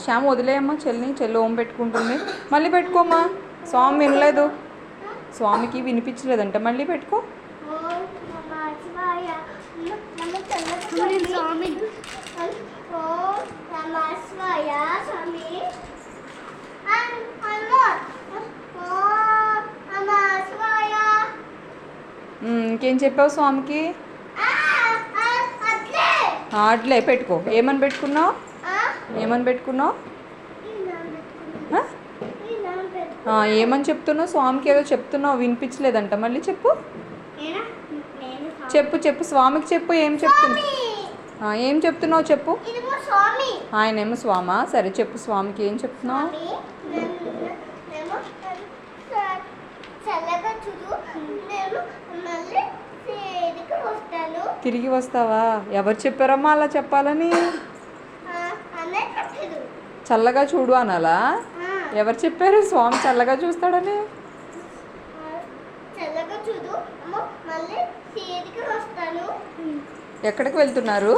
శ్యామ్ వదిలేయమ్మా చెల్లి ఓం పెట్టుకుంటుంది. మళ్ళీ పెట్టుకోమ్మా. స్వామి వినలేదు, స్వామికి వినిపించలేదంట. మళ్ళీ పెట్టుకో. ఇంకేం చెప్పావు స్వామికి? అట్లే పెట్టుకో. ఏమని పెట్టుకున్నావు? ఏమని చెప్తున్నావు? స్వామికి ఏదో చెప్తున్నావు, వినిపించలేదంట. మళ్ళీ చెప్పు. చెప్పు స్వామికి చెప్పు. ఏం చెప్తున్నావు చెప్పు. ఆయనేమో స్వామా? సరే చెప్పు స్వామికి ఏం చెప్తున్నావు? తిరిగి వస్తావా? ఎవరు చెప్పారమ్మా అలా చెప్పాలని? చల్లగా చూడు అనాలా? ఎవరు చెప్పారు స్వామి చల్లగా చూస్తాడని? ఎక్కడికి వెళ్తున్నారు?